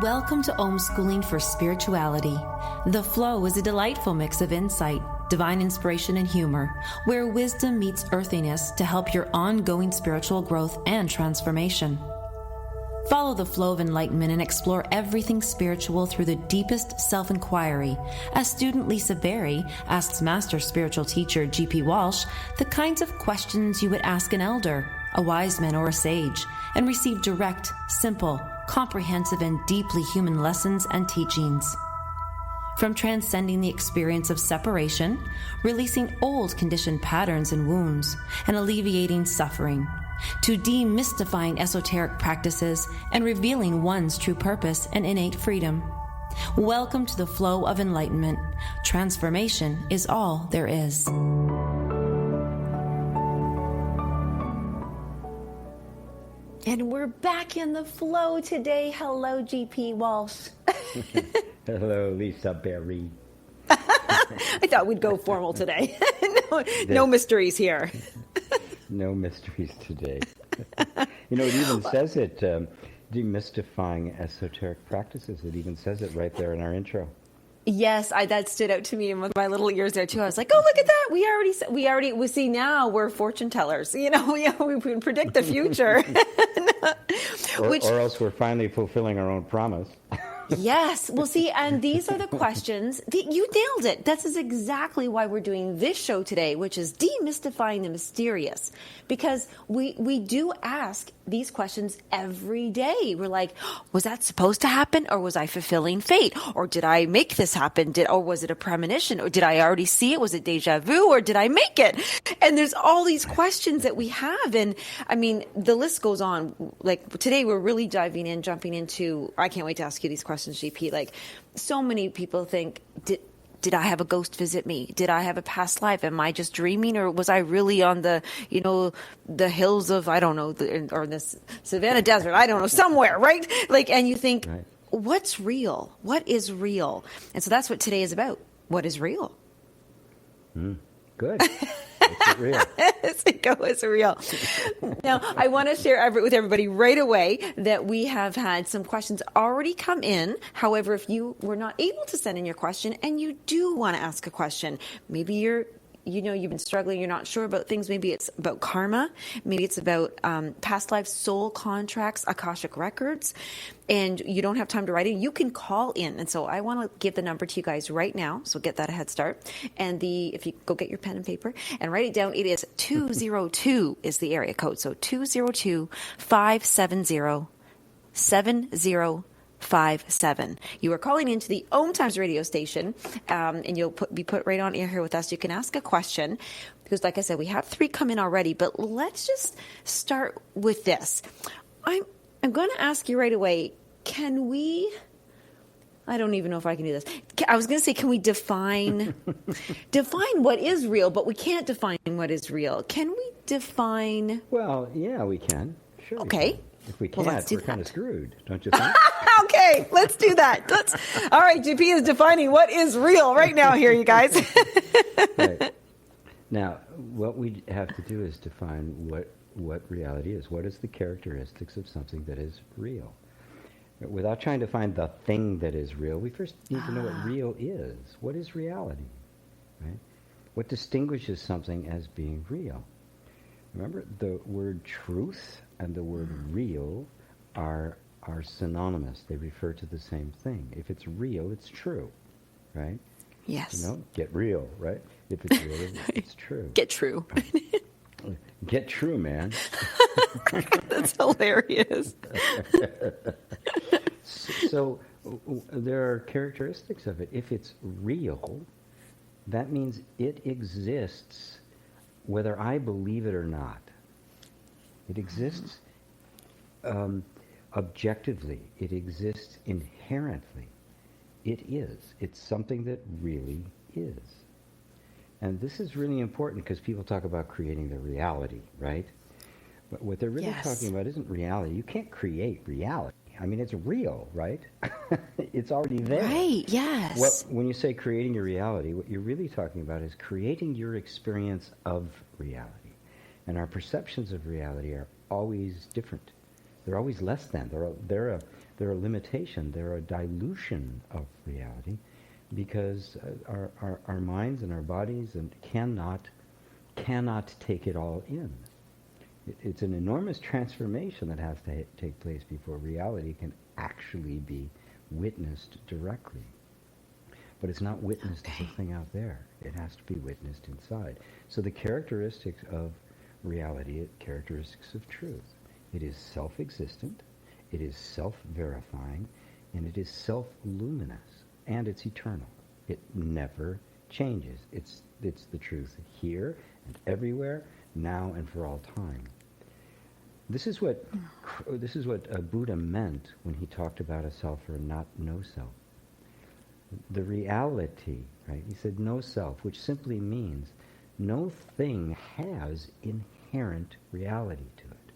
Welcome to Homeschooling for Spirituality. The Flow is a delightful mix of insight, divine inspiration, and humor, where wisdom meets earthiness to help your ongoing spiritual growth and transformation. Follow the flow of enlightenment and explore everything spiritual through the deepest self-inquiry, as student Lisa Berry asks Master Spiritual Teacher G.P. Walsh the kinds of questions you would ask an elder, a wise man, or a sage, and receive direct, simple, comprehensive, and deeply human lessons and teachings. From transcending the experience of separation, releasing old conditioned patterns and wounds, and alleviating suffering, to demystifying esoteric practices and revealing one's true purpose and innate freedom. Welcome to the flow of enlightenment. Transformation is all there is. And we're back in the flow today. Hello, GP Walsh. Hello, Lisa Berry. I thought we'd go formal today. No mysteries here. No mysteries today. You know, it even says it, demystifying esoteric practices. It even says it right there in our intro. Yes, that stood out to me in my little ears there too. I was like, "Oh, look at that! We see now we're fortune tellers. You know, we can predict the future." Or else we're finally fulfilling our own promise. Yes. Well, see, and these are the questions. You nailed it. This is exactly why we're doing this show today, which is demystifying the mysterious. Because we do ask these questions every day. We're like, was that supposed to happen? Or was I fulfilling fate? Or did I make this happen? Or was it a premonition? Or did I already see it? Was it deja vu? Or did I make it? And there's all these questions that we have. And I mean, the list goes on. Like today, we're really jumping into, I can't wait to ask you these questions, GP. Like so many people think, did I have a ghost visit me? Did I have a past life? Am I just dreaming, or was I really on the hills of, I don't know, or the Savannah Desert? I don't know, somewhere, right? Like, and you think, right. What's real? What is real? And so that's what today is about. What is real? Good. It's real. It's real. Now, I want to share with everybody right away that we have had some questions already come in. However, if you were not able to send in your question and you do want to ask a question, maybe you've been struggling, you're not sure about things. Maybe it's about karma. Maybe it's about past lives, soul contracts, Akashic records, and you don't have time to write in. You can call in. And so I want to give the number to you guys right now. So get that a head start. And if you go get your pen and paper and write it down, it is 202 is the area code. So 202-570-7057. You are calling into the OMTimes radio station, and you'll be put right on air here with us. You can ask a question because, like I said, we have 3 come in already. But let's just start with this. I'm going to ask you right away. Can we? I don't even know if I can do this. I was going to say, can we define what is real? But we can't define what is real. Can we define? Well, yeah, we can. Sure. Okay. If we can't, we're kind of screwed, don't you think? Okay, let's do that. All right, GP is defining what is real right now here, you guys. Right. Now, what we have to do is define what reality is. What is the characteristics of something that is real? Without trying to find the thing that is real, we first need to know what real is. What is reality? Right? What distinguishes something as being real? Remember, the word truth and the word real are synonymous. They refer to the same thing. If it's real, it's true, right? Yes. Get real, right? If it's real, it's true. Get true. Get true, man. That's hilarious. So there are characteristics of it. If it's real, that means it exists whether I believe it or not. It exists objectively. It exists inherently. It is. It's something that really is. And this is really important because people talk about creating the reality, right? But what they're really talking about isn't reality. You can't create reality. I mean, it's real, right? It's already there. Right, yes. When you say creating your reality, what you're really talking about is creating your experience of reality. And our perceptions of reality are always different. They're always less than. They're they're a limitation, they're a dilution of reality, because our minds and our bodies and cannot take it all in. It's an enormous transformation that has to take place before reality can actually be witnessed directly. But it's not witnessed as a thing out there. It has to be witnessed inside. So the characteristics of reality are characteristics of truth. It is self-existent, it is self-verifying, and it is self-luminous, and it's eternal. It never changes. It's the truth here and everywhere, now and for all time. This is what Buddha meant when he talked about a self or not no self. The reality, right? He said no self, which simply means no thing has inherent reality to it.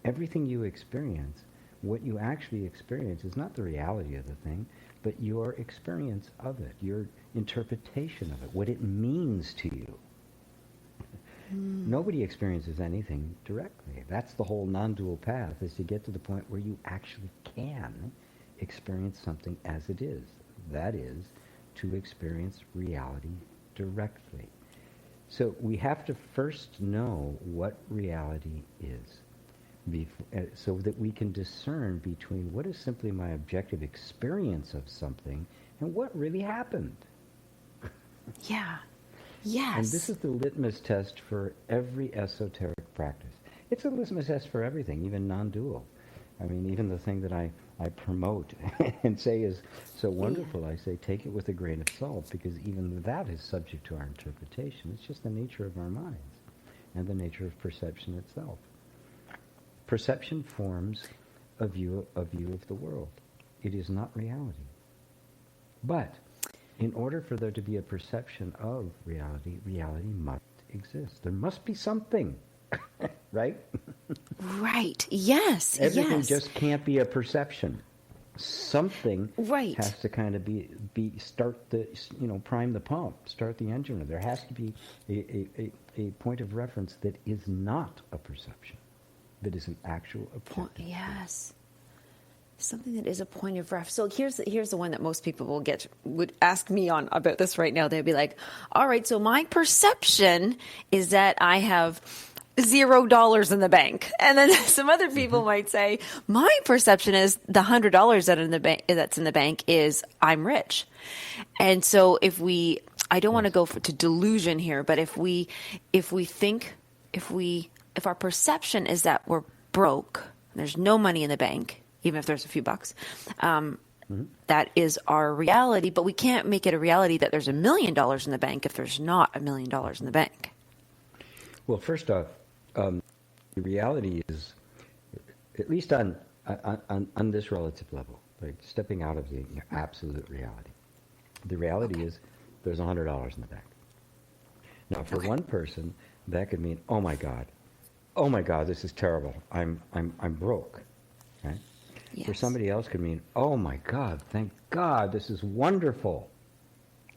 Everything you experience, what you actually experience is not the reality of the thing, but your experience of it, your interpretation of it, what it means to you. Nobody experiences anything directly. That's the whole non-dual path, is to get to the point where you actually can experience something as it is. That is, to experience reality directly. So we have to first know what reality is, so that we can discern between what is simply my objective experience of something and what really happened. Yeah. Yes. And this is the litmus test for every esoteric practice. It's a litmus test for everything, even non-dual. I mean, even the thing that I promote and say is so wonderful, I say take it with a grain of salt, because even that is subject to our interpretation. It's just the nature of our minds and the nature of perception itself. Perception forms a view of the world. It is not reality. But in order for there to be a perception of reality, reality must exist. There must be something, right? Right. Yes. Everything just can't be a perception. Something has to kind of be start the, prime the pump, start the engine. There has to be a point of reference that is not a perception, that is an actual objective. Yes. Something that is a point of reference. So here's the one that most people would ask me on about this right now. They'd be like, all right, so my perception is that I have $0 in the bank. And then some other people might say, my perception is the $100 that's in the bank is I'm rich. And so if I don't want to go to delusion here, but if our perception is that we're broke, there's no money in the bank, even if there's a few bucks, that is our reality. But we can't make it a reality that there's $1 million in the bank if there's not $1 million in the bank. Well, first off, the reality is, at least on this relative level, like stepping out of the absolute reality. The reality is there's $100 in the bank. Now, for one person, that could mean, oh my God, this is terrible. I'm broke. Right? Yes. For somebody else could mean, oh my God, thank God, this is wonderful.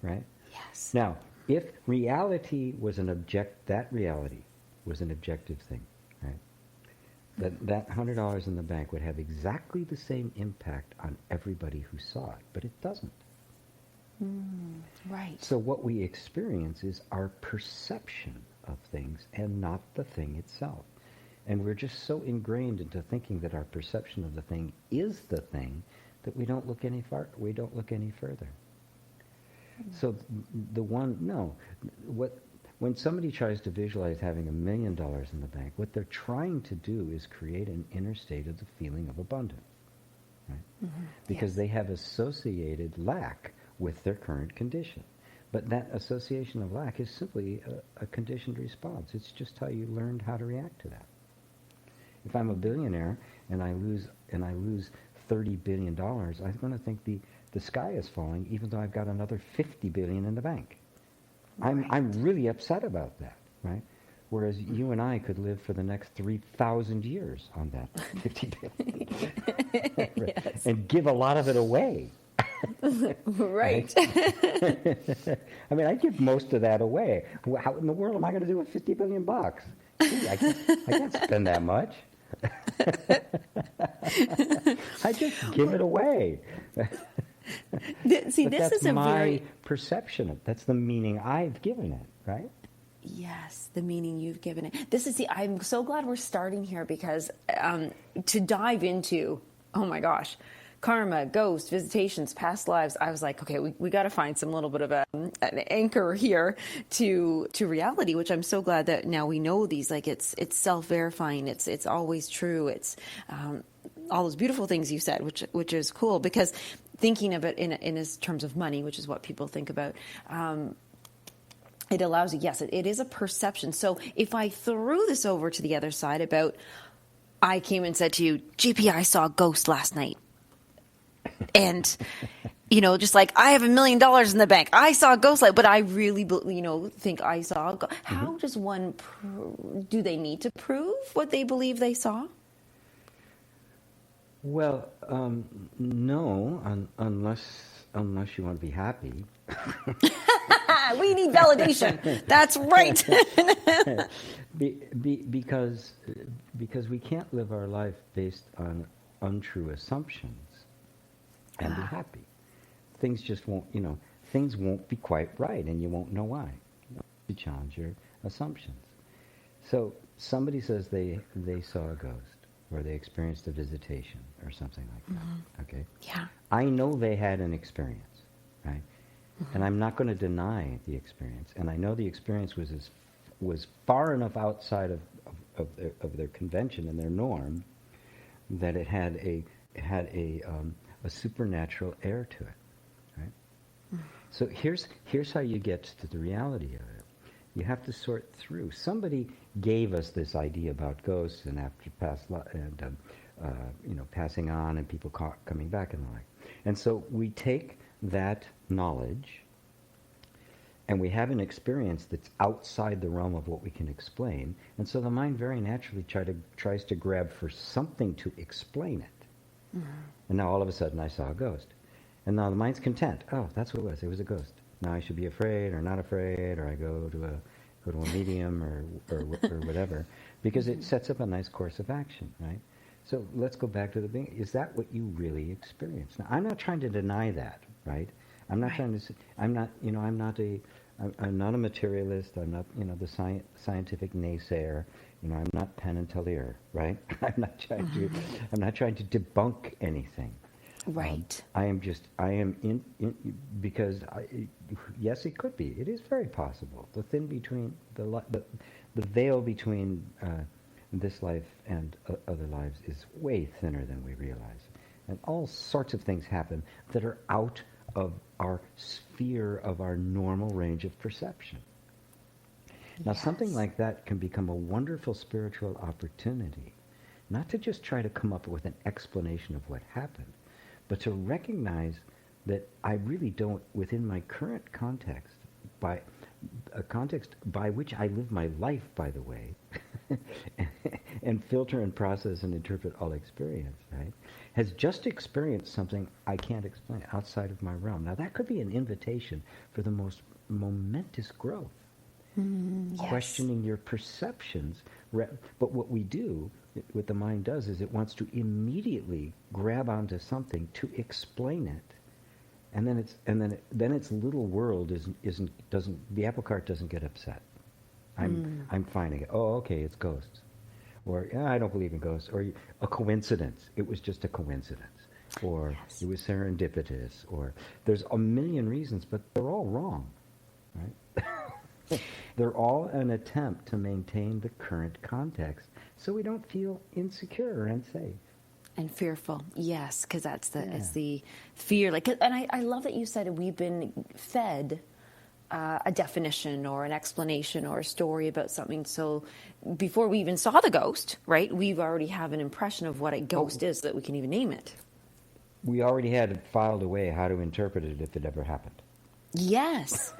Right? Yes. Now, if reality was that reality was an objective thing, right? That $100 in the bank would have exactly the same impact on everybody who saw it, but it doesn't. Right. So what we experience is our perception of things and not the thing itself. And we're just so ingrained into thinking that our perception of the thing is the thing that we don't look any further. So when somebody tries to visualize having $1 million in the bank, what they're trying to do is create an inner state of the feeling of abundance, right? Because they have associated lack with their current condition. But that association of lack is simply a conditioned response. It's just how you learned how to react to that. If I'm a billionaire and I lose $30 billion, I'm going to think the sky is falling, even though I've got another $50 billion in the bank. I'm really upset about that, right? Whereas you and I could live for the next 3,000 years on that $50 billion, right? Yes. And give a lot of it away. Right. I mean, I give most of that away. How in the world am I going to do with $50 billion? Gee, I can't spend that much. I just give it away. See, But this that's is a my very... perception of. That's the meaning I've given it, right? Yes, the meaning you've given it. I'm so glad we're starting here because to dive into, oh my gosh, karma, ghosts, visitations, past lives, I was like, okay, we got to find some little bit of an anchor here to reality, which I'm so glad that now we know these, like it's self-verifying, it's always true, it's all those beautiful things you said, which is cool, because thinking of it in terms of money, which is what people think about, it allows you, yes, it is a perception. So if I threw this over to the other side about, I came and said to you, GP, I saw a ghost last night. And, just like, I have $1 million in the bank. I saw a ghost light, but I really, think I saw a ghost. How does one, do they need to prove what they believe they saw? Well, no, unless you want to be happy. We need validation. That's right. Because we can't live our life based on untrue assumptions and be happy. Things just won't, things won't be quite right, and you won't know why. You challenge your assumptions. So somebody says they saw a ghost, or they experienced a visitation, or something like that. Okay. Yeah. I know they had an experience, right? And I'm not going to deny the experience. And I know the experience was far enough outside of their convention and their norm that it had a supernatural air to it, right? So here's how you get to the reality of it. You have to sort through. Somebody gave us this idea about ghosts and after passing on and people coming back and the like. And so we take that knowledge and we have an experience that's outside the realm of what we can explain, and so the mind very naturally tries to grab for something to explain it. And now all of a sudden I saw a ghost, and now the mind's content. Oh, that's what it was a ghost. Now I should be afraid or not afraid, or I go to a medium or whatever, because it sets up a nice course of action, right? So let's go back to the beginning. Is that what you really experience? Now, I'm not trying to deny that, right? I'm not trying to. I'm not a materialist. I'm not, the scientific naysayer. I'm not Penn and Teller, right? I'm not trying to debunk anything. Right. I am in because yes, it could be. It is very possible. The thin between the veil between this life and other lives is way thinner than we realize, and all sorts of things happen that are out of our sphere of our normal range of perception. Now, something like that can become a wonderful spiritual opportunity, not to just try to come up with an explanation of what happened, but to recognize that I really don't, within my current context, by a context by which I live my life, by the way, and filter and process and interpret all experience, right, has just experienced something I can't explain outside of my realm. Now, that could be an invitation for the most momentous growth. Yes. Questioning your perceptions. But what we do, what the mind does, is it wants to immediately grab onto something to explain it, and then its little world doesn't the apple cart doesn't get upset. I'm finding it. Oh, okay, it's ghosts, or I don't believe in ghosts, or a coincidence. It was just a coincidence, or it was serendipitous, or there's a million reasons, but they're all wrong, right? They're all an attempt to maintain the current context so we don't feel insecure or unsafe. And fearful, yes, because that's it's the fear. And I love that you said we've been fed a definition or an explanation or a story about something. So before we even saw the ghost, right, we've already have an impression of what a ghost is so that we can even name it. We already had it filed away how to interpret it if it ever happened. Yes.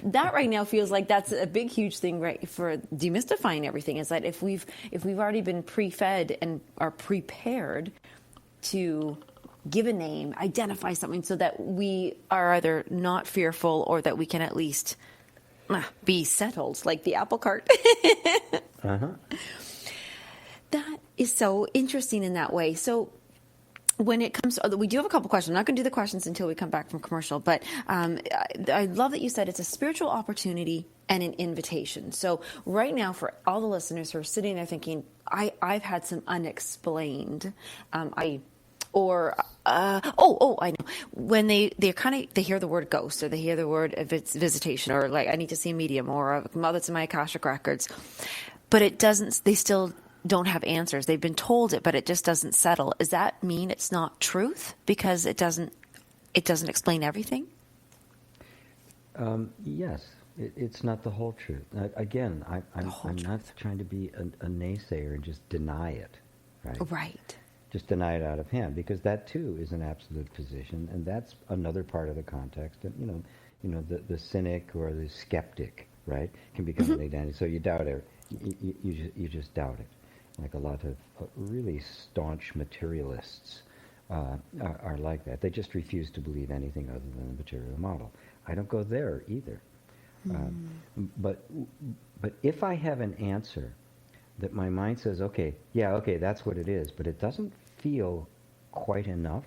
That right now feels like that's a big, huge thing, right, for demystifying everything, is that if we've already been pre-fed and are prepared to give a name, identify something, so that we are either not fearful or that we can at least be settled, like the apple cart. is so interesting in that way. So when it comes to, we do have a couple questions. I'm not going to do the questions until we come back from commercial, but I love that you said it's a spiritual opportunity and an invitation. So right now, for all the listeners who are sitting there thinking, I've had some unexplained, I know, when they hear the word ghost, or they hear the word visitation, or like, I need to see a medium, or that's in my Akashic records, but it doesn't, they still don't have answers. They've been told it, but it just doesn't settle. Does that mean it's not truth because it doesn't explain everything? Yes, it's not the whole truth. Again, I'm not trying to be a naysayer and just deny it, right? Right. Just deny it out of hand, because that too is an absolute position, and that's another part of the context. And the cynic or the skeptic, right, can become an identity. So you doubt it. You just doubt it. Like a lot of really staunch materialists are like that. They just refuse to believe anything other than the material model. I don't go there either. But if I have an answer that my mind says, okay, that's what it is, but it doesn't feel quite enough,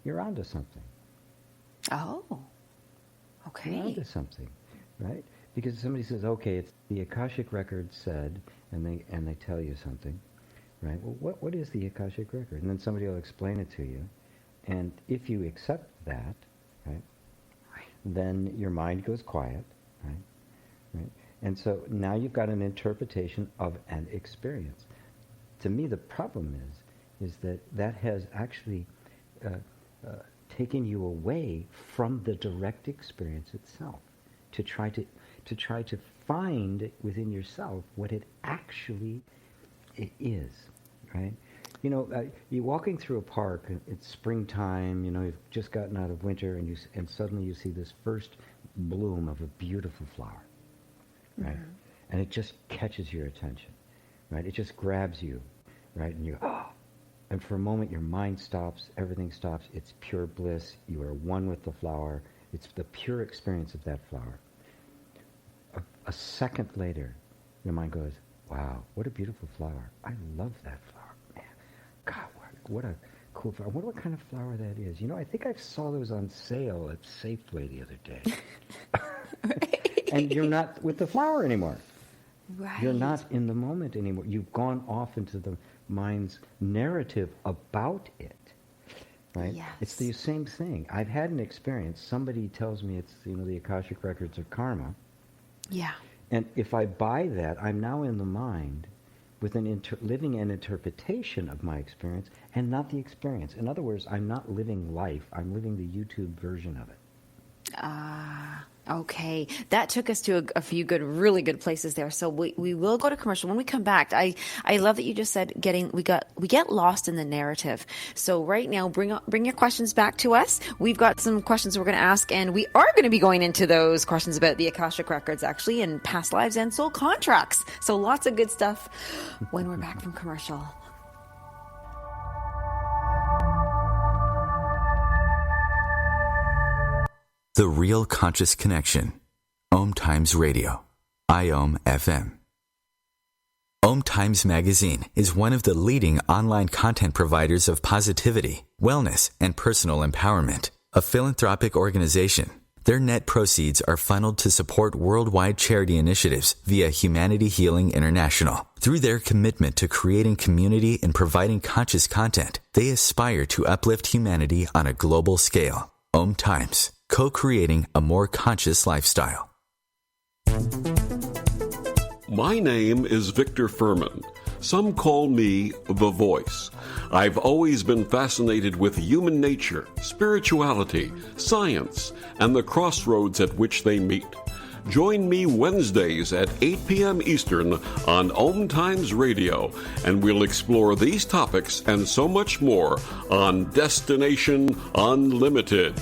you're onto something. Oh, okay. You're onto something, right? Because somebody says, okay, it's the Akashic record said, and they tell you something, right? Well, what is the Akashic record? And then somebody will explain it to you, and if you accept that, right, then your mind goes quiet, right? And so now you've got an interpretation of an experience. To me, the problem is that has actually taken you away from the direct experience itself, to try to find within yourself what it actually is, right? You're walking through a park, it's springtime, you've just gotten out of winter, and suddenly you see this first bloom of a beautiful flower, right? Mm-hmm. And it just catches your attention, right? It just grabs you, right? And you, and for a moment your mind stops, everything stops, it's pure bliss, you are one with the flower, it's the pure experience of that flower. A second later, your mind goes, wow, what a beautiful flower. I love that flower. Man, God, what a cool flower. I wonder what kind of flower that is. I think I saw those on sale at Safeway the other day. Right. And you're not with the flower anymore. Right. You're not in the moment anymore. You've gone off into the mind's narrative about it. Right? Yes. It's the same thing. I've had an experience. Somebody tells me it's, the Akashic records of karma. Yeah. And if I buy that, I'm now in the mind with living an interpretation of my experience and not the experience. In other words, I'm not living life. I'm living the YouTube version of it. Okay. That took us to a few really good places there. So we will go to commercial. When we come back, I love that you just said we get lost in the narrative. So right now, bring your questions back to us. We've got some questions we're going to ask, and we are going to be going into those questions about the Akashic records, actually, and past lives and soul contracts. So lots of good stuff when we're back from commercial. The Real Conscious Connection. OMTimes Radio. IOM FM. OMTimes Magazine is one of the leading online content providers of positivity, wellness, and personal empowerment. A philanthropic organization. Their net proceeds are funneled to support worldwide charity initiatives via Humanity Healing International. Through their commitment to creating community and providing conscious content, they aspire to uplift humanity on a global scale. OMTimes. Co-creating a more conscious lifestyle. My name is Victor Furman. Some call me the Voice. I've always been fascinated with human nature, spirituality, science, and the crossroads at which they meet. Join me Wednesdays at 8 p.m. Eastern on OMTimes Radio, and we'll explore these topics and so much more on Destination Unlimited.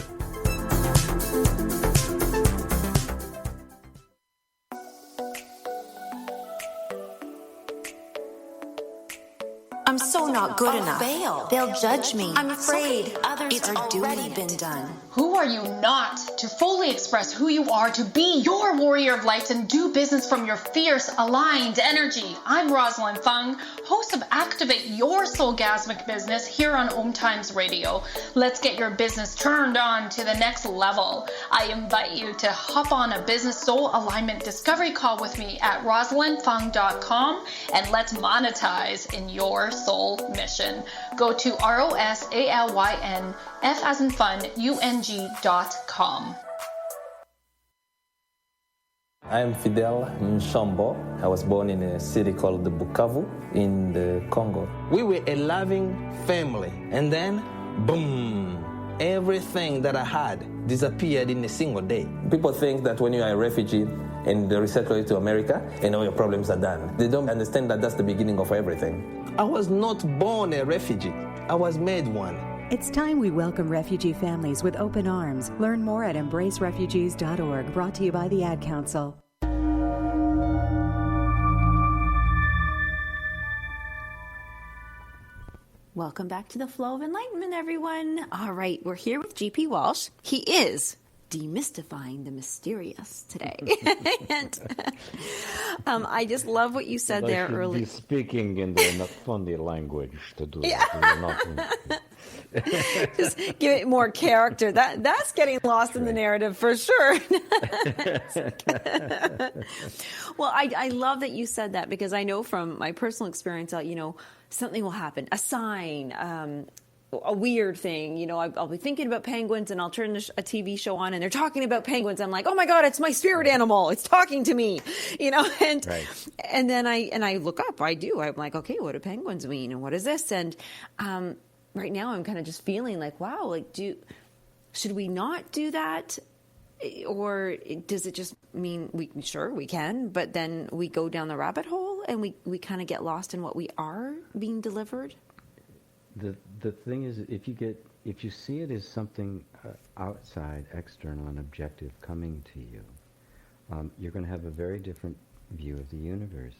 I'm so not good enough. Fail. They'll judge me. I'm afraid others are doing it. Been done. Who are you not to fully express who you are, to be your warrior of light and do business from your fierce, aligned energy? I'm Rosalind Fung, host of Activate Your Soulgasmic Business here on OMTimes Radio. Let's get your business turned on to the next level. I invite you to hop on a business soul alignment discovery call with me at rosalindfung.com and let's monetize in your soul mission. Go to ROSALYN F as in fun, UNG.com. I am Fidel Nshambo. I was born in a city called Bukavu in the Congo. We were a loving family, and then, boom, everything that I had disappeared in a single day. People think that when you are a refugee and they resettle you to America and all your problems are done, they don't understand that that's the beginning of everything. I was not born a refugee. I was made one. It's time we welcome refugee families with open arms. Learn more at embracerefugees.org, brought to you by the Ad Council. Welcome back to the Flow of Enlightenment, everyone. All right, we're here with GP Walsh. He is demystifying the mysterious today. And I just love what you said there earlier. Speaking in the not funny language to do that. Just give it more character. That's getting lost in the narrative for sure. Well, I love that you said that, because I know from my personal experience, something will happen, a sign, a weird thing. I'll be thinking about penguins and I'll turn a TV show on and they're talking about penguins. I'm like, oh my God, it's my spirit animal. It's talking to me, and then I look up. I'm like, okay, what do penguins mean? And what is this? And right now I'm kind of just feeling like, wow, should we not do that? Or does it just mean we can, but then we go down the rabbit hole and we kind of get lost in what we are being delivered? The thing is, if you see it as something outside, external, and objective coming to you, you're going to have a very different view of the universe.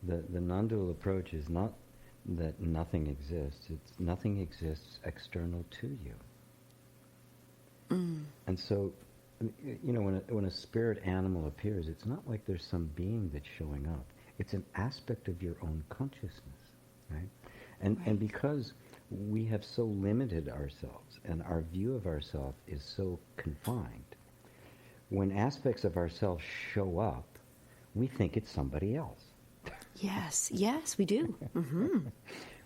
The non-dual approach is not that nothing exists. It's nothing exists external to you. And so, when a spirit animal appears, it's not like there's some being that's showing up. It's an aspect of your own consciousness, right? And because we have so limited ourselves and our view of ourselves is so confined, when aspects of ourselves show up, we think it's somebody else. Yes, we do. Mm-hmm.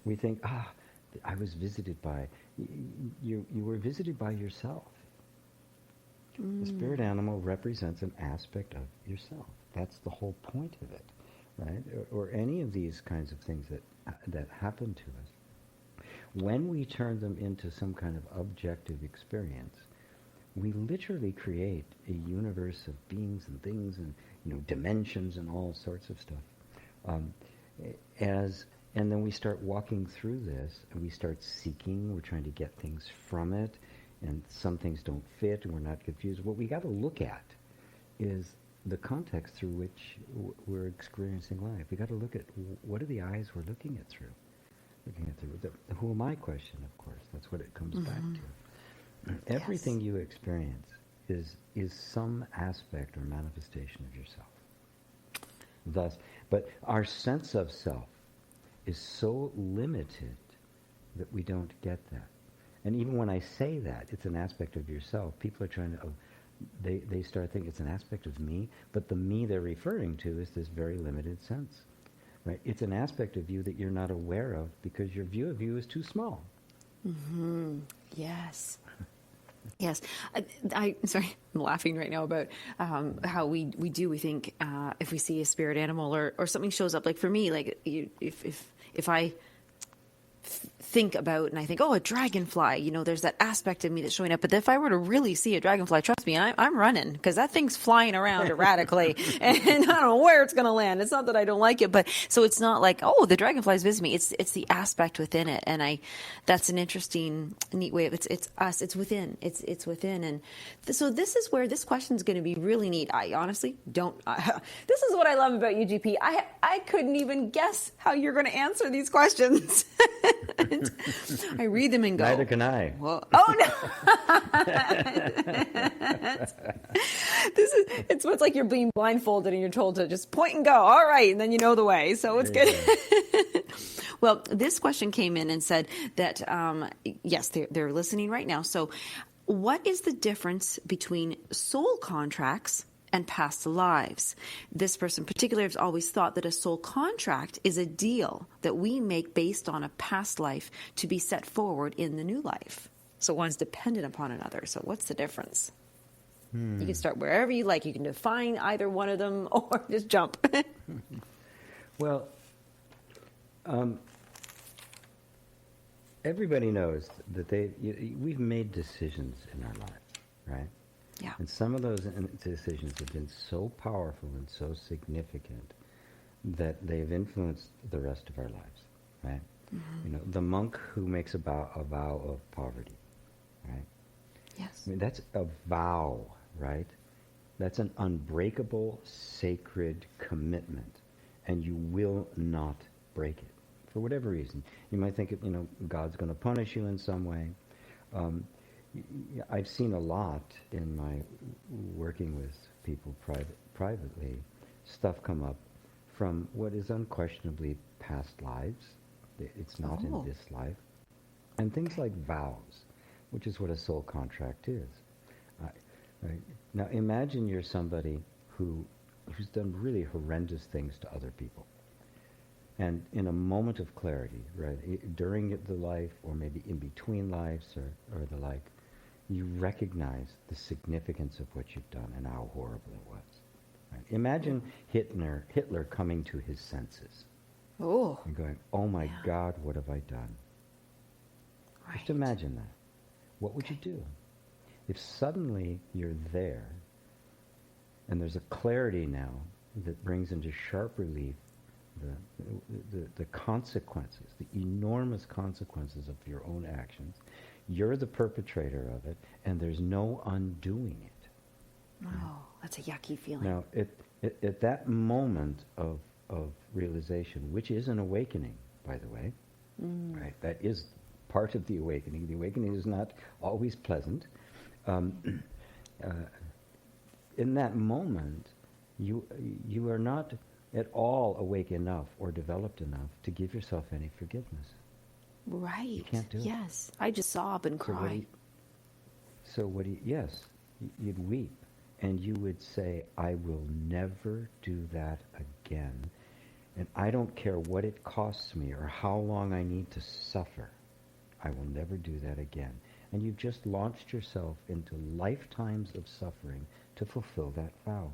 We think, I was visited by, you were visited by yourself. The spirit animal represents an aspect of yourself. That's the whole point of it, right? Or any of these kinds of things that happen to us. When we turn them into some kind of objective experience, we literally create a universe of beings and things and dimensions and all sorts of stuff. And then we start walking through this, and we start seeking. We're trying to get things from it, and some things don't fit, and we're not confused. What we got to look at is the context through which we're experiencing life. We got to look at what are the eyes we're looking at through. The who am I question, of course. That's what it comes back to. Everything you experience is some aspect or manifestation of yourself. Thus, but our sense of self is so limited that we don't get that. And even when I say that, it's an aspect of yourself, people are trying to, they start thinking it's an aspect of me, but the me they're referring to is this very limited sense. Right? It's an aspect of you that you're not aware of because your view of you is too small. Mm-hmm. Yes. Yes. Sorry, I'm laughing right now about how we think if we see a spirit animal or something shows up, like for me, like if I think about, and I think, oh, a dragonfly, you know, there's that aspect of me that's showing up. But if I were to really see a dragonfly, trust me, I'm running, because that thing's flying around erratically and I don't know where it's going to land. It's not that I don't like it, but so it's not like, oh, the dragonfly's visiting me. It's the aspect within it. And that's an interesting, neat way of, it's us, it's within, it's within. And so this is where this question is going to be really neat. I honestly don't, this is what I love about UGP. I couldn't even guess how you're going to answer these questions. I read them and go, neither can I. Well, oh no. It's like you're being blindfolded and you're told to just point and go. All right. And then you know the way. So it's good. Well, this question came in and said that, yes, they're listening right now. So what is the difference between soul contracts and past lives? This person in particular has always thought that a soul contract is a deal that we make based on a past life to be set forward in the new life. So one's dependent upon another. So what's the difference? You can start wherever you like. You can define either one of them or just jump. Well, everybody knows that we've made decisions in our lives, right? Yeah. And some of those decisions have been so powerful and so significant that they've influenced the rest of our lives, right? Mm-hmm. You know, the monk who makes a vow of poverty, right? Yes. I mean, that's a vow, right? That's an unbreakable, sacred commitment, and you will not break it for whatever reason. You might think, you know, God's going to punish you in some way. I've seen a lot in my working with people privately, stuff come up from what is unquestionably past lives. It's not in this life. And things like vows, which is what a soul contract is. Right? Now imagine you're somebody who's done really horrendous things to other people. And in a moment of clarity, right, during the life or maybe in between lives or the like, you recognize the significance of what you've done and how horrible it was. Right? Imagine Hitler coming to his senses. Oh. And going, oh my God, what have I done? Right. Just imagine that. What would you do? If suddenly you're there and there's a clarity now that brings into sharp relief the consequences, the enormous consequences of your own actions. You're the perpetrator of it, and there's no undoing it. Oh, that's a yucky feeling. Now, at that moment of realization, which is an awakening, by the way, right? That is part of the awakening. The awakening is not always pleasant. In that moment, you are not at all awake enough or developed enough to give yourself any forgiveness. Right. You can't do it. Yes. I just sob and cry. Yes, you'd weep and you would say, I will never do that again. And I don't care what it costs me or how long I need to suffer. I will never do that again. And you've just launched yourself into lifetimes of suffering to fulfill that vow.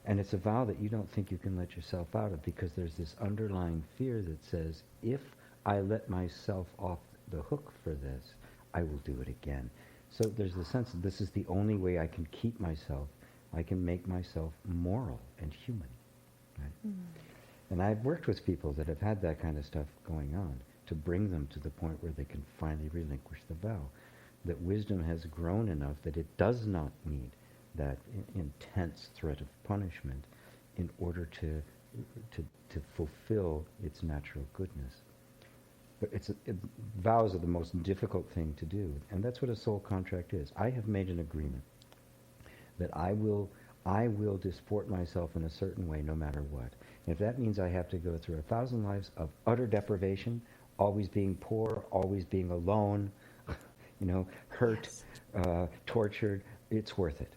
And it's a vow that you don't think you can let yourself out of, because there's this underlying fear that says, if I let myself off the hook for this, I will do it again. So there's the sense that this is the only way I can keep myself, I can make myself moral and human. Right? And I've worked with people that have had that kind of stuff going on to bring them to the point where they can finally relinquish the vow. That wisdom has grown enough that it does not need that intense threat of punishment in order to fulfill its natural goodness. But vows are the most difficult thing to do, and that's what a soul contract is. I have made an agreement that I will disport myself in a certain way no matter what. And if that means I have to go through 1,000 lives of utter deprivation, always being poor, always being alone, hurt, tortured, it's worth it.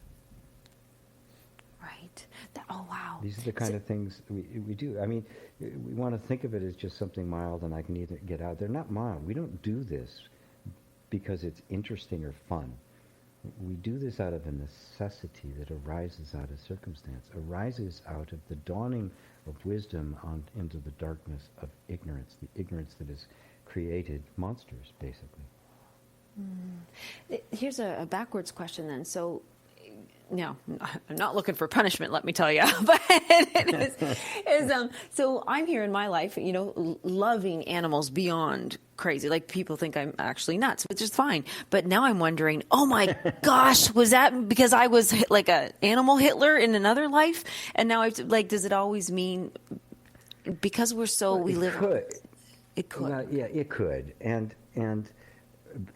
Right. Oh, wow. These are the kind of things we do. I mean, we want to think of it as just something mild and I can either get out. They're not mild. We don't do this because it's interesting or fun. We do this out of a necessity that arises out of circumstance, arises out of the dawning of wisdom into the darkness of ignorance, the ignorance that is created monsters, basically. Here's a backwards question then. So, no, I'm not looking for punishment, let me tell you. But so I'm here in my life, loving animals beyond crazy. Like, people think I'm actually nuts, which is fine. But now I'm wondering, oh my gosh, was that because I was like an animal Hitler in another life? And now does it always mean because we live? It could. Well, yeah, it could.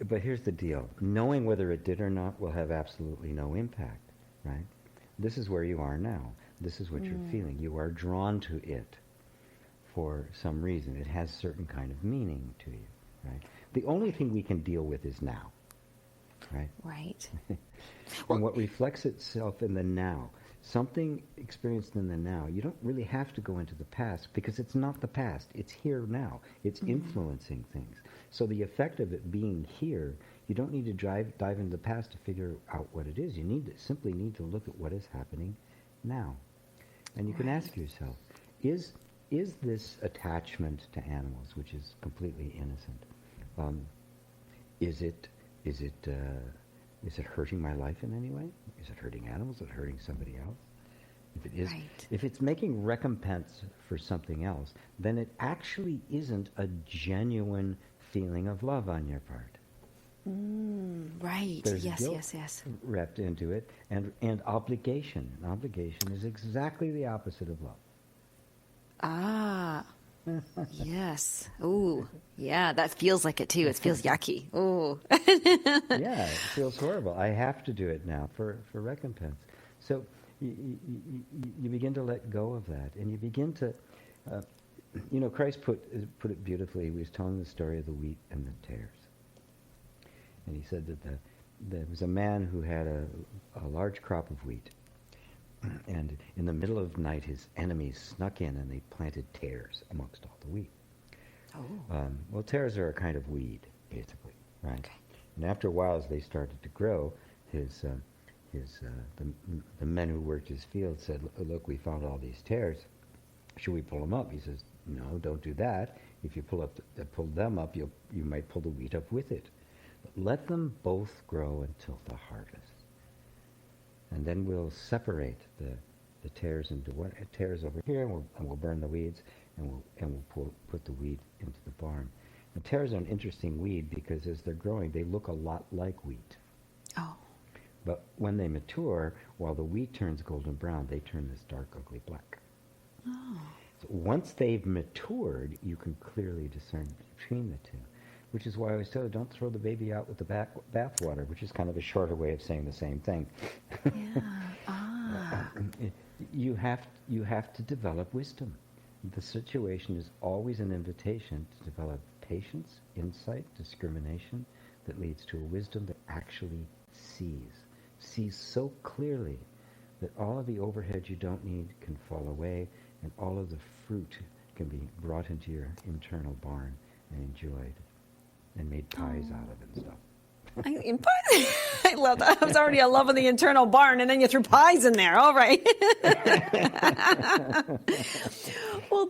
But here's the deal. Knowing whether it did or not will have absolutely no impact, right? This is where you are now. This is what you're feeling. You are drawn to it for some reason. It has certain kind of meaning to you, right? The only thing we can deal with is now, right? Right. And what reflects itself in the now, something experienced in the now, you don't really have to go into the past because it's not the past. It's here now. It's influencing things. So the effect of it being here, you don't need to dive into the past to figure out what it is. You simply need to look at what is happening now. And you can ask yourself, is this attachment to animals, which is completely innocent, is it hurting my life in any way? Is it hurting animals? Is it hurting somebody else? If it is, if it's making recompense for something else, then it actually isn't a genuine feeling of love on your part. Right. There's yes, guilt yes, yes. wrapped into it, and obligation. And obligation is exactly the opposite of love. Ah. Yes. Ooh. Yeah, that feels like it too. It feels yucky. Ooh. Yeah, it feels horrible. I have to do it now for recompense. So you begin to let go of that, and you begin to, Christ put it beautifully. He was telling the story of the wheat and the tares. And he said that there was a man who had a large crop of wheat. And in the middle of the night, his enemies snuck in and they planted tares amongst all the wheat. Well, tares are a kind of weed, basically, right? Okay. And after a while, as they started to grow, the men who worked his field said, "Look, we found all these tares. Should we pull them up?" He says, "No, don't do that. If you pull them up, you might pull the wheat up with it. But let them both grow until the harvest. And then we'll separate the tares into tares over here, and we'll burn the weeds, and we'll put the wheat into the barn." And tares are an interesting weed because as they're growing, they look a lot like wheat. Oh. But when they mature, while the wheat turns golden brown, they turn this dark, ugly black. Oh. So once they've matured, you can clearly discern between the two. Which is why I always tell you, don't throw the baby out with the bathwater, which is kind of a shorter way of saying the same thing. Yeah. You have to develop wisdom. The situation is always an invitation to develop patience, insight, discrimination that leads to a wisdom that actually sees so clearly that all of the overhead you don't need can fall away, and all of the fruit can be brought into your internal barn and enjoyed and made pies out of and stuff. I love that. I was already loving the internal barn, and then you threw pies in there. All right. Well,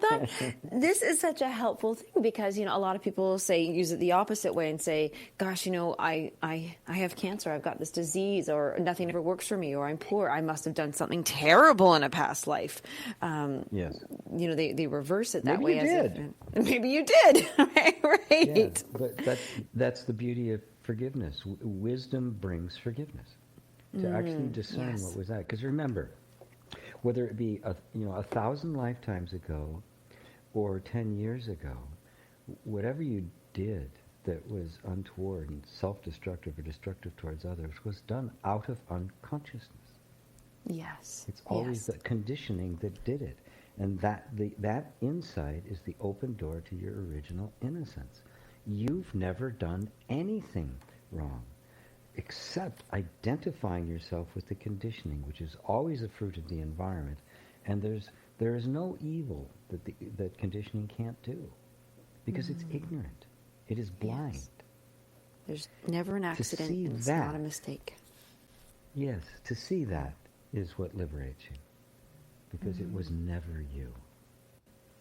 this is such a helpful thing because, a lot of people use it the opposite way and say, gosh, I have cancer. I've got this disease, or nothing ever works for me, or I'm poor. I must have done something terrible in a past life. Yes. They reverse it that Maybe way. You did. Maybe you did. Right. Yeah, but that's the beauty of forgiveness. Wisdom brings forgiveness. To actually discern what was that. Because remember, whether it be 1,000 lifetimes ago or 10 years ago, whatever you did that was untoward and self-destructive or destructive towards others was done out of unconsciousness. Yes. It's always the conditioning that did it. And that insight is the open door to your original innocence. You've never done anything wrong except identifying yourself with the conditioning, which is always a fruit of the environment. And there is no evil that conditioning can't do because it's ignorant. It is blind. Yes. There's never an accident, and it's not a mistake. Yes, to see that is what liberates you because it was never you.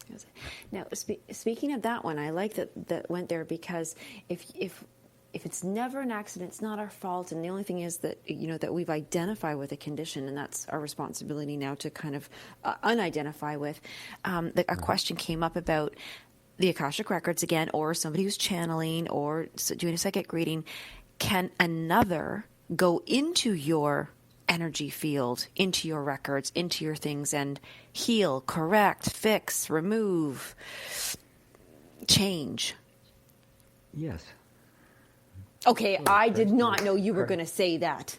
gonna say. Now, speaking of that one, I like that went there, because if it's never an accident, it's not our fault, and the only thing is that that we've identified with a condition, and that's our responsibility now to kind of unidentify with. A question came up about the Akashic records again, or somebody who's channeling or doing a psychic reading. Can another go into your energy field, into your records, into your things, and heal, correct, fix, remove, change? Yes. Okay, I did not know you were going to say that.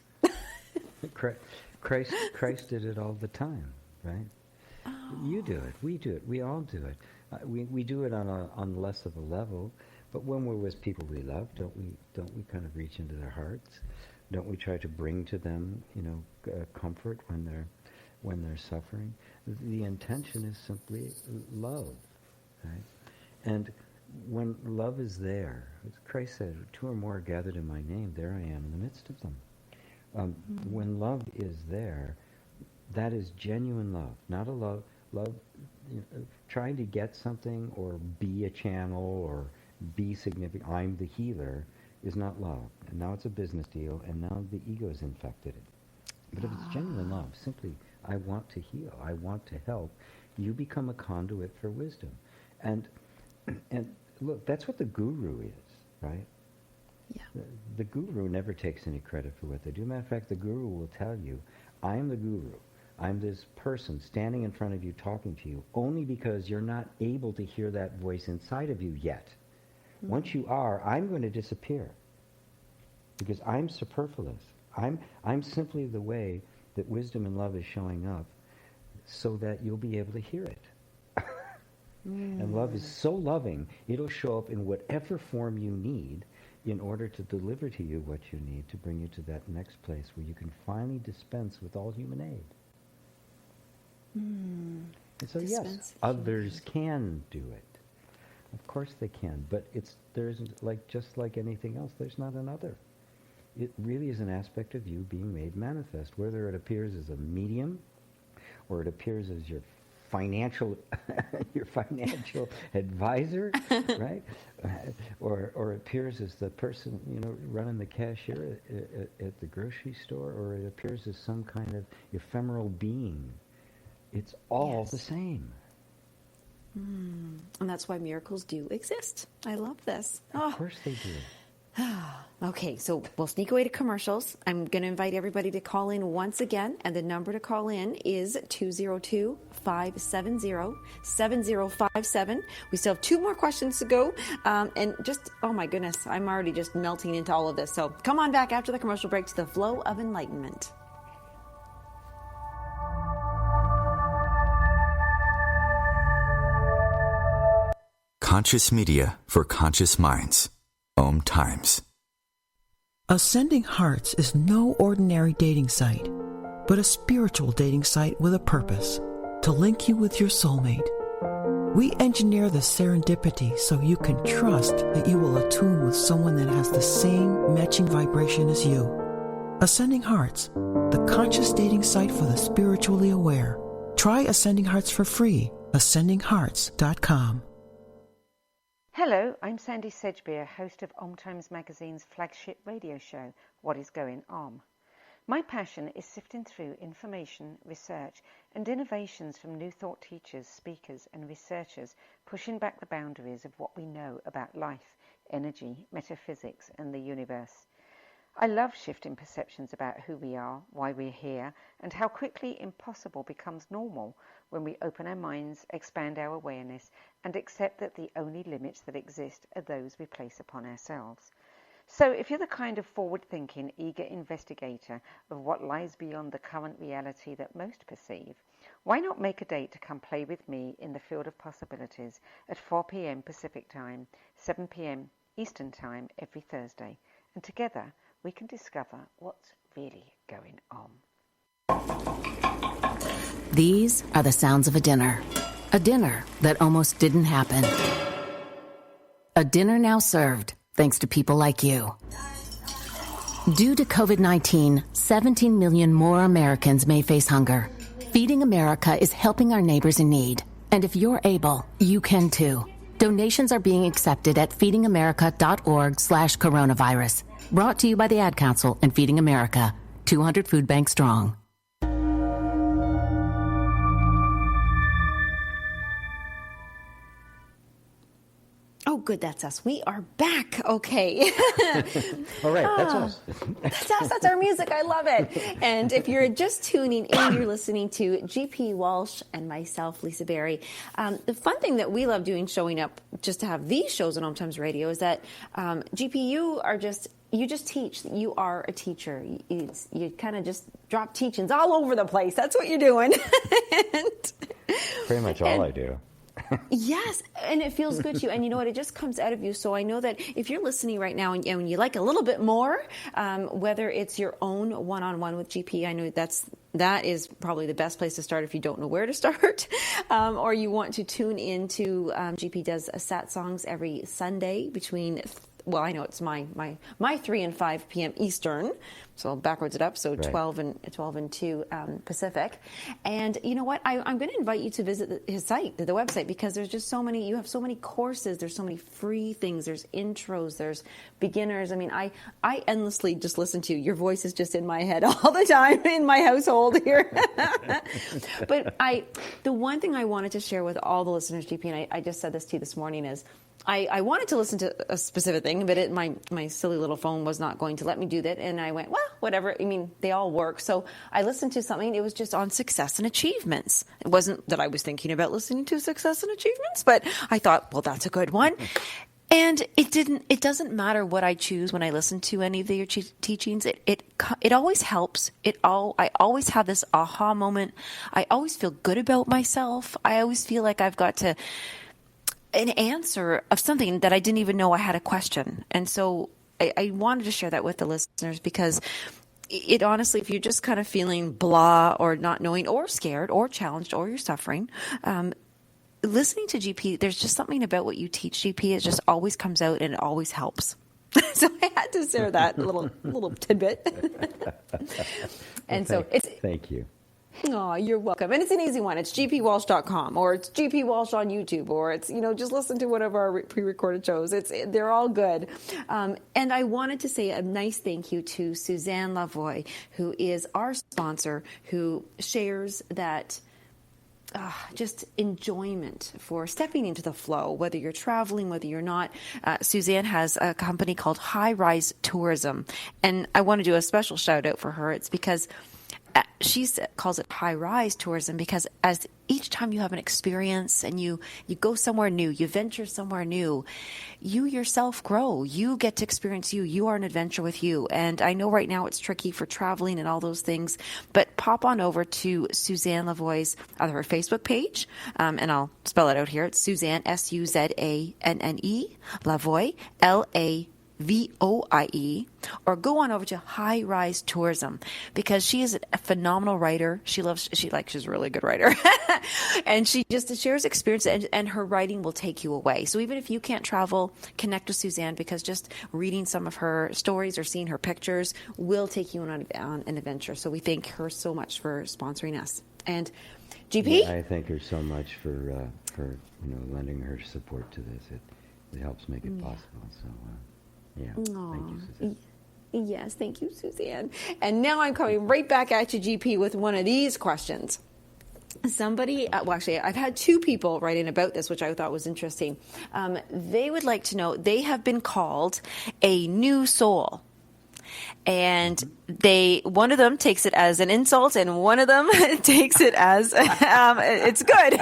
Christ did it all the time, right? Oh. You do it. We do it. We all do it. We do it on less of a level, but when we're with people we love, don't we kind of reach into their hearts? Don't we try to bring to them, comfort when they're suffering? The intention is simply love, right? And when love is there, as Christ said, 2 or more are gathered in my name, there I am in the midst of them. When love is there, that is genuine love, not a love trying to get something or be a channel or be significant. I'm the healer is not love. And now it's a business deal, and now the ego's infected it. But if it's genuine love, simply, I want to heal, I want to help, you become a conduit for wisdom. And look, that's what the guru is, right? Yeah. The guru never takes any credit for what they do. Matter of fact, the guru will tell you, I am the guru. I'm this person standing in front of you talking to you only because you're not able to hear that voice inside of you yet. Mm-hmm. Once you are, I'm going to disappear because I'm superfluous. I'm simply the way that wisdom and love is showing up so that you'll be able to hear it. And love is so loving, it'll show up in whatever form you need in order to deliver to you what you need to bring you to that next place where you can finally dispense with all human aid. And so yes, others can do it. Of course they can, but just like anything else, there's not another. It really is an aspect of you being made manifest, whether it appears as a medium or it appears as your financial advisor, right? Or it appears as the person, running the cashier at the grocery store, or it appears as some kind of ephemeral being. It's all the same. And that's why miracles do exist. I love this. Of course they do. Okay, so we'll sneak away to commercials. I'm going to invite everybody to call in once again, and the number to call in is 202-570-7057. We still have 2 more questions to go, and just, oh my goodness, I'm already just melting into all of this. So come on back after the commercial break to the flow of enlightenment. Conscious media for conscious minds. OMTimes. Ascending Hearts is no ordinary dating site, but a spiritual dating site with a purpose, to link you with your soulmate. We engineer the serendipity so you can trust that you will attune with someone that has the same matching vibration as you. Ascending Hearts, the conscious dating site for the spiritually aware. Try Ascending Hearts for free. AscendingHearts.com. Hello, I'm Sandy Sedgbeer, host of OMTimes magazine's flagship radio show, What is Going On. My passion is sifting through information, research, and innovations from new thought teachers, speakers, and researchers pushing back the boundaries of what we know about life, energy, metaphysics, and the universe. I love shifting perceptions about who we are, why we're here, and how quickly impossible becomes normal when we open our minds, expand our awareness, and accept that the only limits that exist are those we place upon ourselves. So if you're the kind of forward-thinking, eager investigator of what lies beyond the current reality that most perceive, why not make a date to come play with me in the field of possibilities at 4 p.m. Pacific Time, 7 p.m. Eastern Time every Thursday, and together we can discover what's really going on. These are the sounds of a dinner that almost didn't happen. A dinner now served, thanks to people like you. Due to COVID-19, 17 million more Americans may face hunger. Feeding America is helping our neighbors in need. And if you're able, you can too. Donations are being accepted at feedingamerica.org/coronavirus. Brought to you by the Ad Council and Feeding America, 200 food banks strong. Oh, good, that's us. We are back. Okay. All right, that's us. That's us. That's our music. I love it. And if you're just tuning in, you're listening to GP Walsh and myself, Lisa Berry. The fun thing that we love doing, showing up just to have these shows on OMTimes Radio, is that GP, you just teach. You are a teacher. You kind of just drop teachings all over the place. That's what you're doing. Pretty much all I do. Yes, and it feels good to you. And you know what? It just comes out of you. So I know that if you're listening right now and you like a little bit more, whether it's your own one-on-one with GP, I know that is probably the best place to start if you don't know where to start, or you want to tune into GP does Sat Songs every Sunday between, well, I know it's my 3 and 5 p.m. Eastern, so backwards it up, so right. 12 and 2 Pacific. And you know what? I'm going to invite you to visit his site, the website, because there's just so many. You have so many courses. There's so many free things. There's intros. There's beginners. I mean, I endlessly just listen to you. Your voice is just in my head all the time in my household here. But the one thing I wanted to share with all the listeners, GP, and I just said this to you this morning, is I wanted to listen to a specific thing, but my silly little phone was not going to let me do that. And I went, well, whatever. I mean, they all work. So I listened to something. It was just on success and achievements. It wasn't that I was thinking about listening to success and achievements, but I thought, well, that's a good one. And it doesn't matter what I choose when I listen to any of your teachings. It always helps. I always have this aha moment. I always feel good about myself. I always feel like I've got an answer of something that I didn't even know I had a question. And so I wanted to share that with the listeners, because it honestly, if you're just kind of feeling blah or not knowing or scared or challenged or you're suffering, listening to GP, there's just something about what you teach, GP. It just always comes out and it always helps. So I had to share that little tidbit. And so thank you. Oh, you're welcome. And it's an easy one. It's gpwalsh.com, or it's GP Walsh on YouTube, or it's, just listen to one of our pre-recorded shows. They're all good. And I wanted to say a nice thank you to Suzanne Lavoie, who is our sponsor, who shares that just enjoyment for stepping into the flow, whether you're traveling, whether you're not. Suzanne has a company called High Rise Tourism. And I want to do a special shout out for her. It's because she calls it high rise tourism, because as each time you have an experience and you go somewhere new, you venture somewhere new, you yourself grow. You get to experience you. You are an adventure with you. And I know right now it's tricky for traveling and all those things, but pop on over to Suzanne Lavoie's her Facebook page, and I'll spell it out here. It's Suzanne, Suzanne, Lavoie, Lavoie, or go on over to High Rise Tourism, because she is a phenomenal writer. She's a really good writer. And she just shares experience, and her writing will take you away. So even if you can't travel, connect with Suzanne, because just reading some of her stories or seeing her pictures will take you on an adventure. So we thank her so much for sponsoring us. And GP? Yeah, I thank her so much for lending her support to this. It helps make it possible. So. Yeah. Thank you, Suzanne. Yes, thank you, Suzanne. And now I'm coming right back at you, GP, with one of these questions. Somebody, actually, I've had two people write in about this, which I thought was interesting. They would like to know, they have been called a new soul. And one of them takes it as an insult, and one of them takes it as it's good.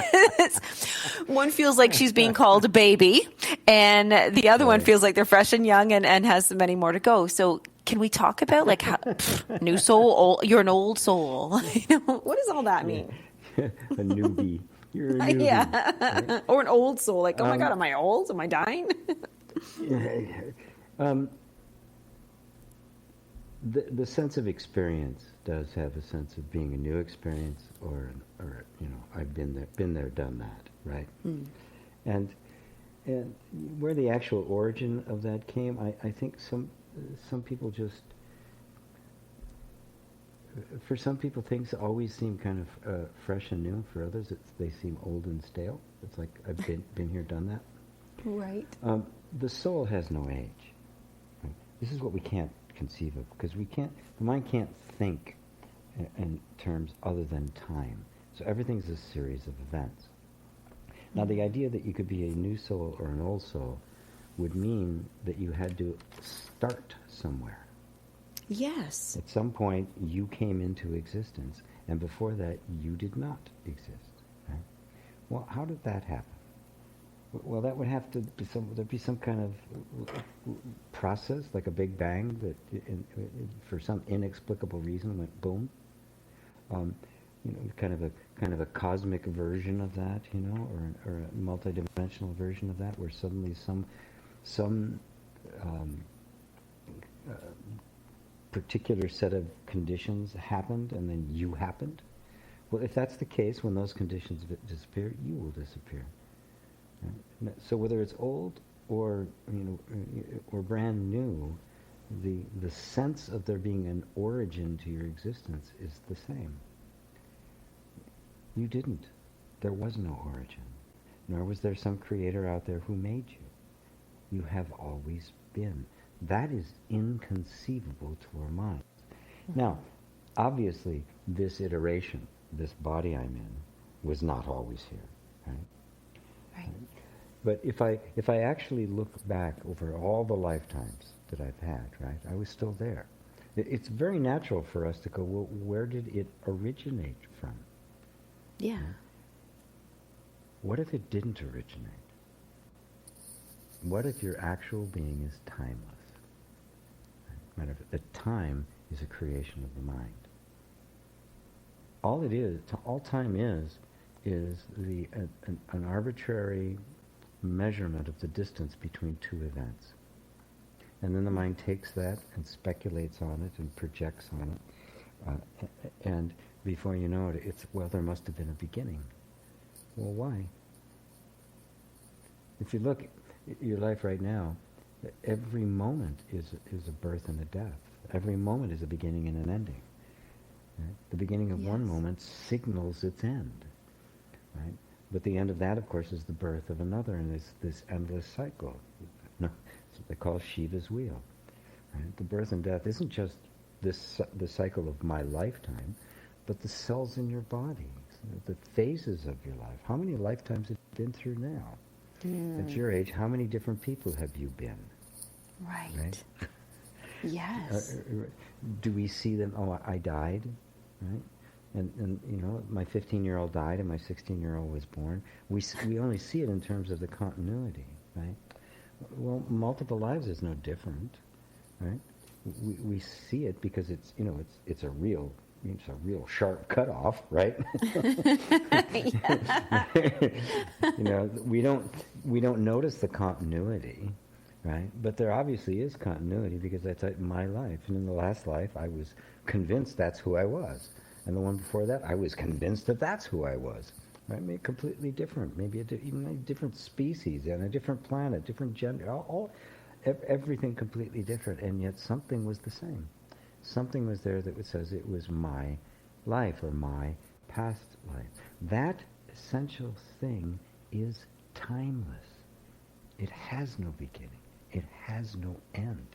One feels like she's being called a baby, and the other one feels like they're fresh and young and has many more to go. So can we talk about new soul? You're an old soul. What does all that mean? A newbie. You're a newbie. Yeah. Right? Or an old soul. Like, oh my God, am I old? Am I dying? The sense of experience does have a sense of being a new experience, or I've been there, done that, right? And where the actual origin of that came, I think some people just for some people, things always seem kind of fresh and new. For others, they seem old and stale. It's like, I've been here, done that. Right. The soul has no age. Right? This is what we can't conceive of, because the mind can't think in terms other than time. So everything's a series of events. Now, the idea that you could be a new soul or an old soul would mean that you had to start somewhere. Yes. At some point, you came into existence, and before that, you did not exist. Right? Well, how did that happen? Well, that would have to be there'd be some kind of process, like a Big Bang, that for some inexplicable reason went boom. Kind of a cosmic version of that, or a multidimensional version of that, where suddenly some particular set of conditions happened, and then you happened. Well, if that's the case, when those conditions disappear, you will disappear. Right? So whether it's old or or brand new, the sense of there being an origin to your existence is the same. You didn't. There was no origin. Nor was there some creator out there who made you. You have always been. That is inconceivable to our minds. Mm-hmm. Now, obviously, this iteration, this body I'm in, was not always here, right? Right. But if I actually look back over all the lifetimes that I've had, right, I was still there. It's very natural for us to go, well, where did it originate from? Yeah. Right? What if it didn't originate? What if your actual being is timeless? Matter of fact, that time is a creation of the mind. All it is, all time is an arbitrary measurement of the distance between two events. And then the mind takes that and speculates on it and projects on it. And before you know it, there must have been a beginning. Well, why? If you look at your life right now, every moment is a birth and a death. Every moment is a beginning and an ending. Right? The beginning of one moment signals its end. Right? But the end of that, of course, is the birth of another, and it's this endless cycle. It's what they call Shiva's wheel. Right? The birth and death isn't just the cycle of my lifetime, but the cells in your body, the phases of your life. How many lifetimes have you been through now? At your age, how many different people have you been? Right. Yes. Do we see them? Oh, I died, right? And my 15-year-old died, and my 16-year-old was born. We only see it in terms of the continuity, right? Well, multiple lives is no different, right? We see it because it's a real sharp cutoff, right? We don't notice the continuity, right? But there obviously is continuity, because that's my life. And in the last life, I was convinced that's who I was. And the one before that, I was convinced that that's who I was. Right? Maybe completely different. Maybe even a different species and a different planet, different gender, everything completely different. And yet something was the same. Something was there that says it was my life or my past life. That essential thing is timeless. It has no beginning. It has no end.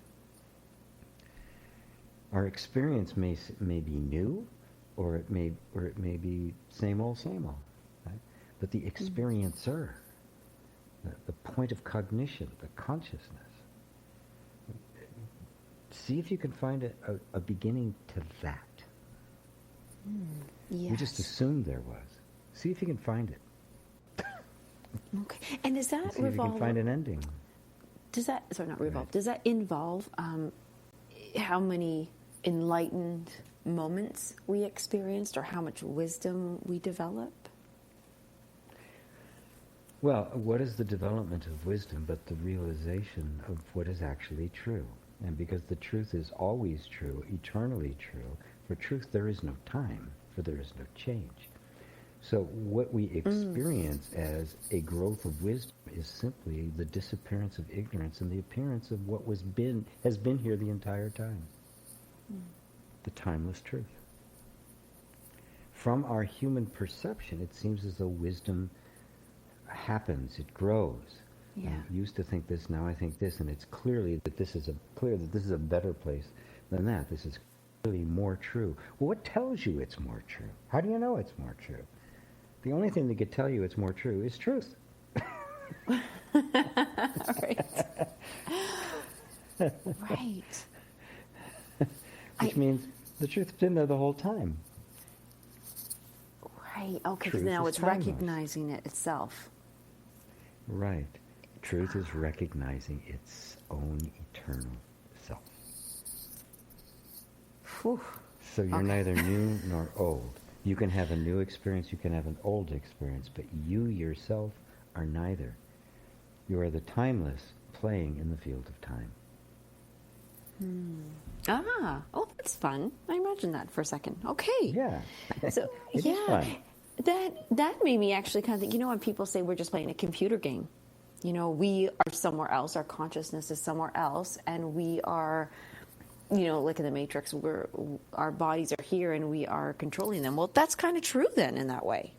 Our experience may be new, or it may be same old, right? But the experiencer, the point of cognition, the consciousness. See if you can find a beginning to that. Yes. We just assumed there was. See if you can find it. Okay. And does that see if you can find an ending. Does that, not revolve, does that involve how many enlightened moments we experienced, or how much wisdom we develop? Well, what is the development of wisdom but the realization of what is actually true? And because the truth is always true, eternally true, for truth there is no time, for there is no change. So what we experience as a growth of wisdom is simply the disappearance of ignorance and the appearance of what has been here the entire time. The timeless truth. from our human perception, it seems as though wisdom happens, it grows. Yeah. I used to think this, now I think this, and it's clear that this is a better place than that. This is clearly more true. Well, what tells you it's more true? How do you know it's more true? The only thing that could tell you it's more true is truth. Right. Right. Which means the truth's been there the whole time. Right. Okay. Truth Now is it's timeless. recognizing it itself. Right. Truth is recognizing its own eternal self. Whew. So you're neither new nor old. You can have a new experience, you can have an old experience, but you yourself are neither. You are the timeless playing in the field of time. Oh, that's fun. I imagined that for a second. Okay. Yeah. So It is fun. that made me actually kind of think, when people say we're just playing a computer game, we are somewhere else, our consciousness is somewhere else, and we are, like in the Matrix, our bodies are here and we are controlling them. Well, that's kind of true then in that way.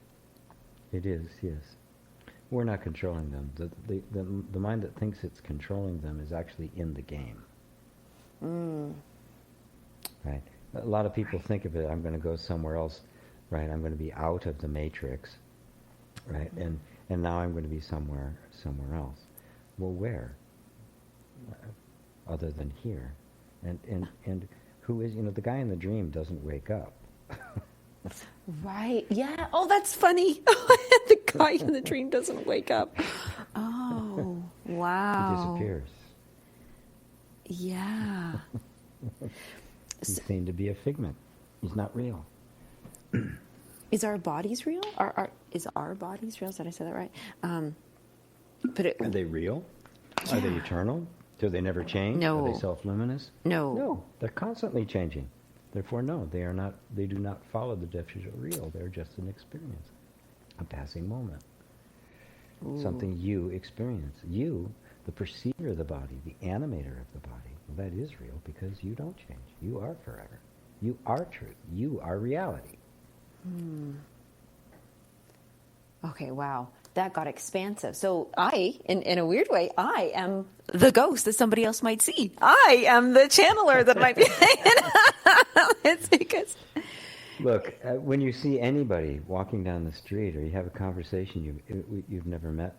It is, yes. We're not controlling them. The mind that thinks it's controlling them is actually in the game. Right. A lot of people think of it, I'm going to go somewhere else, right? I'm going to be out of the Matrix, right? And now I'm going to be somewhere else. Well, where? Other than here. And who is, the guy in the dream doesn't wake up. Right. Yeah. Oh, that's funny. The guy in the dream doesn't wake up. Oh, wow. He disappears. Yeah. He's seen to be a figment. He's not real. Is our bodies real? Is our bodies real? Did I say that right? Are they real? Yeah. Are they eternal? Do they never change? No. Are they self-luminous? No. No. They're constantly changing. Therefore, no. They are not. They do not follow the definition of real. They're just an experience, a passing moment. Ooh. Something you experience. You, the perceiver of the body, the animator of the body. Well, that is real because you don't change. You are forever. You are truth. You are reality. Okay, wow. That got expansive. So I, in a weird way, I am the ghost that somebody else might see. I am the channeler that might be. It's because... Look, when you see anybody walking down the street or you have a conversation you've never met,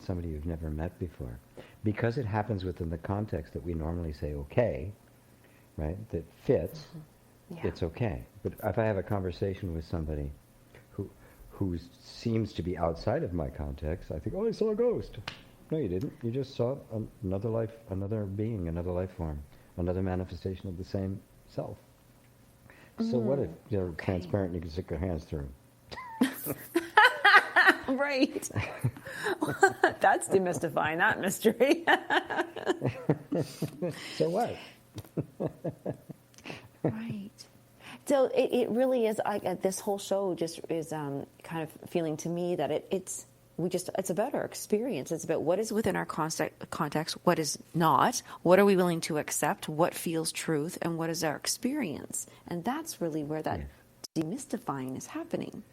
somebody you've never met before, because it happens within the context that we normally say okay, right, that fits, it's okay. But if I have a conversation with somebody who seems to be outside of my context, I think, oh, I saw a ghost. No, you didn't. You just saw another life, another being, another life form, another manifestation of the same self. So what if you're transparent and you can stick your hands through them? Right. That's demystifying that mystery. So what? Right. So it really is, this whole show just is kind of feeling to me that it's about our experience. It's about what is within our context, what is not, what are we willing to accept, what feels truth, and what is our experience. And that's really where that demystifying is happening.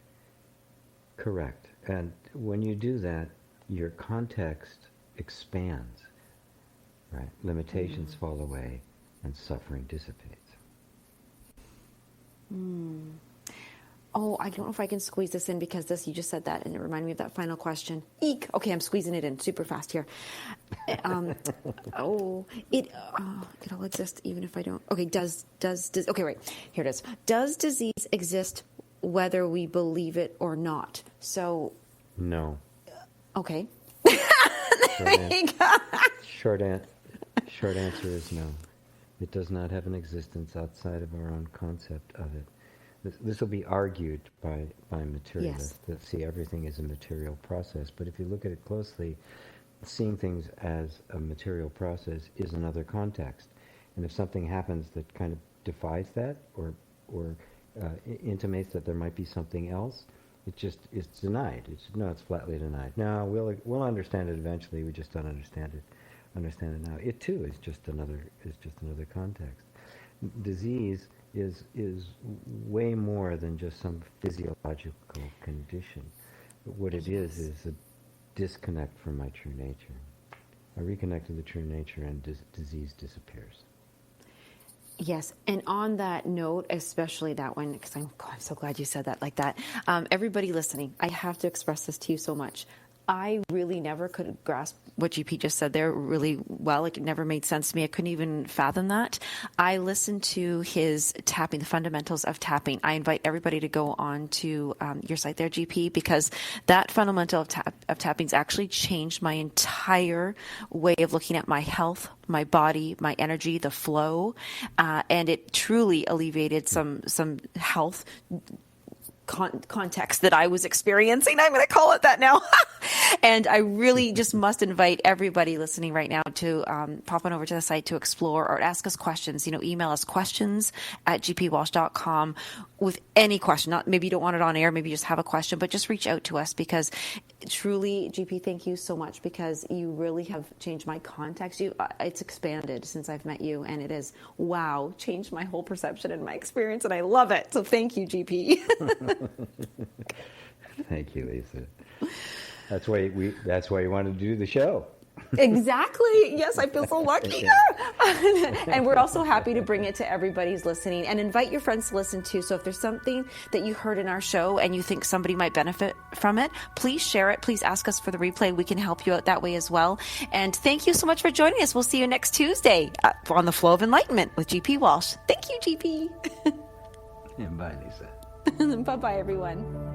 Correct. And when you do that, your context expands, right? Limitations fall away and suffering dissipates. Oh, I don't know if I can squeeze this in because you just said that and it reminded me of that final question. Eek! Okay, I'm squeezing it in super fast here. It'll exist even if I don't. Okay, okay, right. Here it is. Does disease exist whether we believe it or not? So. No. Okay. Short answer is no. It does not have an existence outside of our own concept of it. This will be argued by materialists that see everything as a material process. But if you look at it closely, seeing things as a material process is another context. And if something happens that kind of defies that or intimates that there might be something else, it's denied. It's flatly denied. No, we'll understand it eventually. We just don't understand it now. It too is just another context. Disease is way more than just some physiological condition. But what it is a disconnect from my true nature. I reconnect to the true nature and disease disappears. Yes, and on that note, especially that one, because I'm so glad you said that like that. Everybody listening, I have to express this to you so much. I really never could grasp what GP just said there really well. Like, it never made sense to me. I couldn't even fathom that. I listened to his tapping, the fundamentals of tapping. I invite everybody to go on to your site there, GP, because that fundamental of tapping's actually changed my entire way of looking at my health, my body, my energy, the flow, and it truly alleviated some health context that I was experiencing. I'm going to call it that now. And I really just must invite everybody listening right now to pop on over to the site to explore or ask us questions. Email us questions@gpwalsh.com with any question. Not, maybe you don't want it on air, maybe you just have a question, but just reach out to us, because truly, GP, thank you so much, because you really have changed my context. It's expanded since I've met you, and it has, changed my whole perception and my experience, and I love it. So thank you, GP. Thank you, Lisa. That's why you wanted to do the show. Exactly. Yes, I feel so lucky. And we're also happy to bring it to everybody who's listening, and invite your friends to listen too. So if there's something that you heard in our show and you think somebody might benefit from it, please share it. Please ask us for the replay. We can help you out that way as well. And thank you so much for joining us. We'll see you next Tuesday on the Flow of Enlightenment with GP Walsh. Thank you, GP. And bye, Lisa. Bye-bye, everyone.